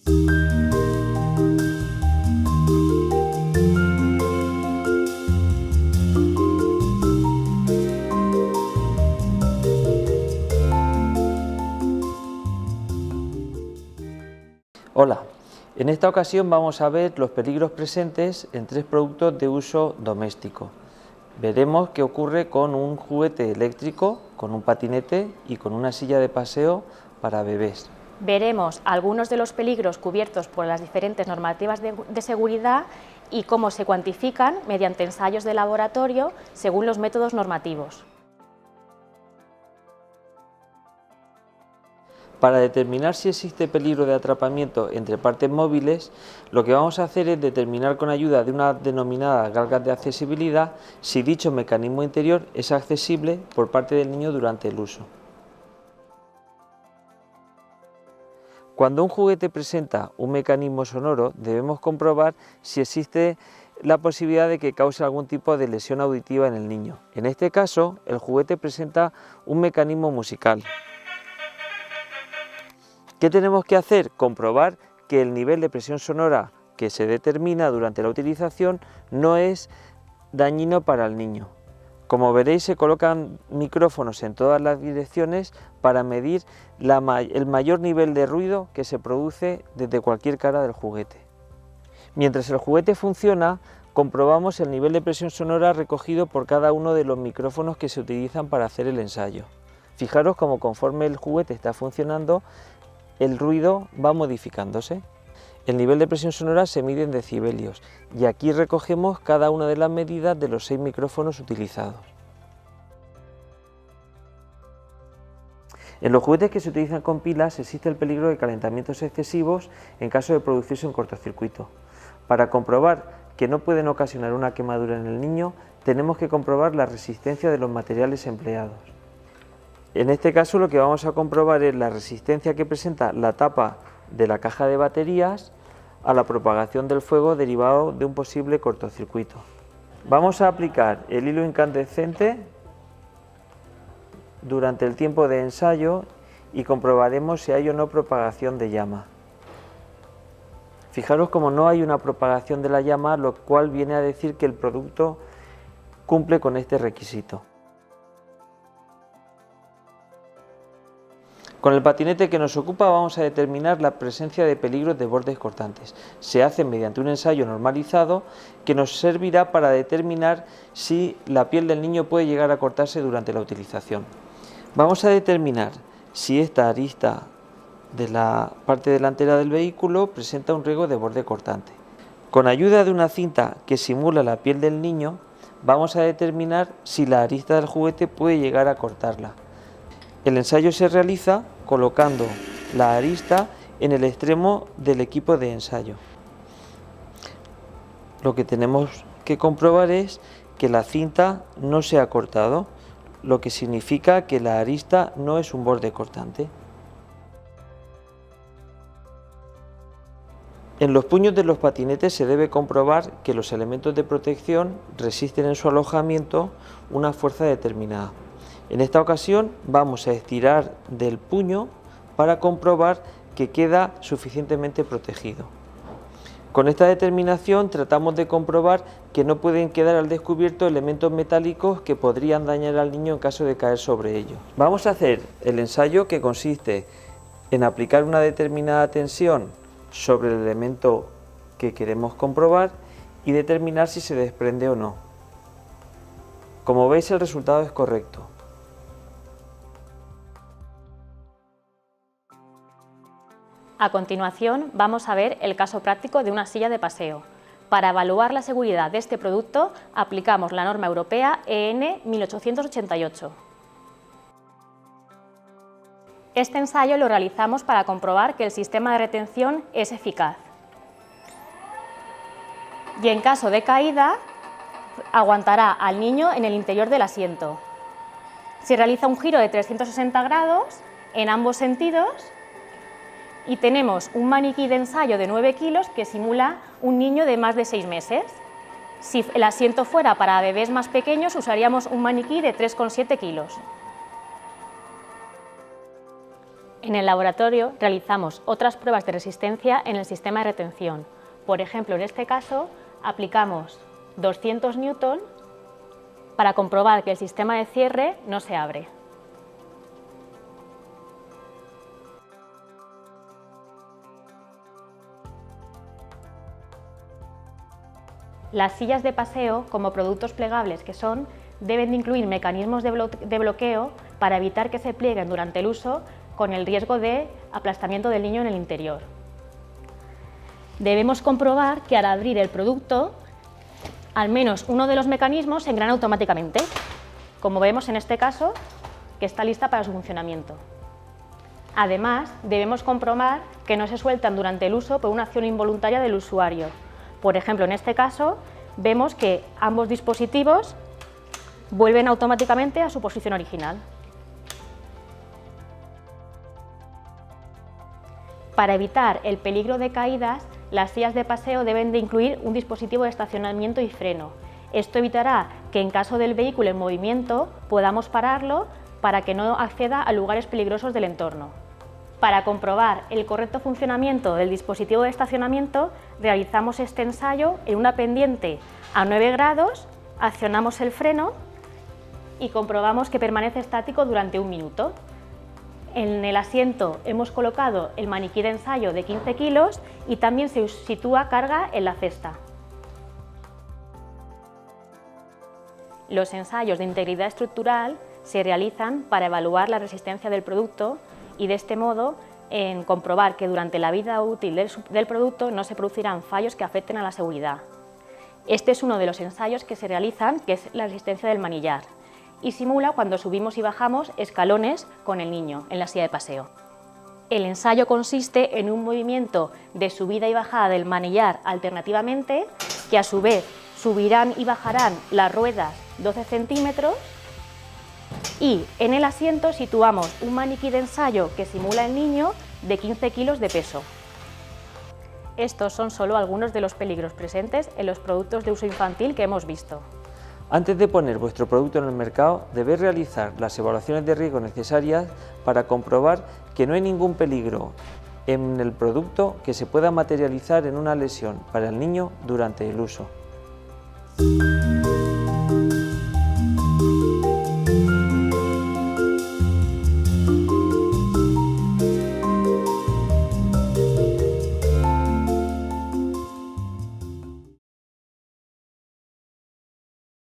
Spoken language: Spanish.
Hola, en esta ocasión vamos a ver los peligros presentes en 3 productos de uso doméstico. Veremos qué ocurre con un juguete eléctrico, con un patinete y con una silla de paseo para bebés. Veremos algunos de los peligros cubiertos por las diferentes normativas de seguridad y cómo se cuantifican mediante ensayos de laboratorio según los métodos normativos. Para determinar si existe peligro de atrapamiento entre partes móviles, lo que vamos a hacer es determinar con ayuda de una denominada galga de accesibilidad si dicho mecanismo interior es accesible por parte del niño durante el uso. Cuando un juguete presenta un mecanismo sonoro, debemos comprobar si existe la posibilidad de que cause algún tipo de lesión auditiva en el niño. En este caso, el juguete presenta un mecanismo musical. ¿Qué tenemos que hacer? Comprobar que el nivel de presión sonora que se determina durante la utilización no es dañino para el niño. Como veréis, se colocan micrófonos en todas las direcciones para medir el mayor nivel de ruido que se produce desde cualquier cara del juguete. Mientras el juguete funciona, comprobamos el nivel de presión sonora recogido por cada uno de los micrófonos que se utilizan para hacer el ensayo. Fijaros cómo conforme el juguete está funcionando, el ruido va modificándose. El nivel de presión sonora se mide en decibelios y aquí recogemos cada una de las medidas de los 6 micrófonos utilizados. En los juguetes que se utilizan con pilas existe el peligro de calentamientos excesivos en caso de producirse un cortocircuito. Para comprobar que no pueden ocasionar una quemadura en el niño, tenemos que comprobar la resistencia de los materiales empleados. En este caso lo que vamos a comprobar es la resistencia que presenta la tapa de la caja de baterías a la propagación del fuego derivado de un posible cortocircuito. Vamos a aplicar el hilo incandescente durante el tiempo de ensayo y comprobaremos si hay o no propagación de llama. Fijaros como no hay una propagación de la llama, lo cual viene a decir que el producto cumple con este requisito. Con el patinete que nos ocupa vamos a determinar la presencia de peligros de bordes cortantes. Se hace mediante un ensayo normalizado que nos servirá para determinar si la piel del niño puede llegar a cortarse durante la utilización. Vamos a determinar si esta arista de la parte delantera del vehículo presenta un riesgo de borde cortante. Con ayuda de una cinta que simula la piel del niño, vamos a determinar si la arista del juguete puede llegar a cortarla. El ensayo se realiza colocando la arista en el extremo del equipo de ensayo. Lo que tenemos que comprobar es que la cinta no se ha cortado, lo que significa que la arista no es un borde cortante. En los puños de los patinetes se debe comprobar que los elementos de protección resisten en su alojamiento una fuerza determinada. En esta ocasión vamos a estirar del puño para comprobar que queda suficientemente protegido. Con esta determinación tratamos de comprobar que no pueden quedar al descubierto elementos metálicos que podrían dañar al niño en caso de caer sobre ellos. Vamos a hacer el ensayo, que consiste en aplicar una determinada tensión sobre el elemento que queremos comprobar y determinar si se desprende o no. Como veis, el resultado es correcto. A continuación vamos a ver el caso práctico de una silla de paseo. Para evaluar la seguridad de este producto aplicamos la norma europea EN 1888. Este ensayo lo realizamos para comprobar que el sistema de retención es eficaz. Y en caso de caída aguantará al niño en el interior del asiento. Se realiza un giro de 360 grados en ambos sentidos y tenemos un maniquí de ensayo de 9 kilos que simula un niño de más de 6 meses. Si el asiento fuera para bebés más pequeños, usaríamos un maniquí de 3,7 kilos. En el laboratorio realizamos otras pruebas de resistencia en el sistema de retención. Por ejemplo, en este caso aplicamos 200 newton para comprobar que el sistema de cierre no se abre. Las sillas de paseo, como productos plegables que son, deben de incluir mecanismos de bloqueo para evitar que se plieguen durante el uso con el riesgo de aplastamiento del niño en el interior. Debemos comprobar que al abrir el producto, al menos uno de los mecanismos se engrana automáticamente, como vemos en este caso, que está lista para su funcionamiento. Además, debemos comprobar que no se sueltan durante el uso por una acción involuntaria del usuario. Por ejemplo, en este caso, vemos que ambos dispositivos vuelven automáticamente a su posición original. Para evitar el peligro de caídas, las sillas de paseo deben de incluir un dispositivo de estacionamiento y freno. Esto evitará que en caso del vehículo en movimiento podamos pararlo para que no acceda a lugares peligrosos del entorno. Para comprobar el correcto funcionamiento del dispositivo de estacionamiento, realizamos este ensayo en una pendiente a 9 grados, accionamos el freno y comprobamos que permanece estático durante 1 minuto. En el asiento hemos colocado el maniquí de ensayo de 15 kilos y también se sitúa carga en la cesta. Los ensayos de integridad estructural se realizan para evaluar la resistencia del producto y de este modo en comprobar que durante la vida útil del producto no se producirán fallos que afecten a la seguridad. Este es uno de los ensayos que se realizan, que es la resistencia del manillar, y simula cuando subimos y bajamos escalones con el niño en la silla de paseo. El ensayo consiste en un movimiento de subida y bajada del manillar alternativamente, que a su vez subirán y bajarán las ruedas 12 centímetros, y en el asiento situamos un maniquí de ensayo que simula el niño de 15 kilos de peso. Estos son solo algunos de los peligros presentes en los productos de uso infantil que hemos visto. Antes de poner vuestro producto en el mercado, debéis realizar las evaluaciones de riesgo necesarias para comprobar que no hay ningún peligro en el producto que se pueda materializar en una lesión para el niño durante el uso.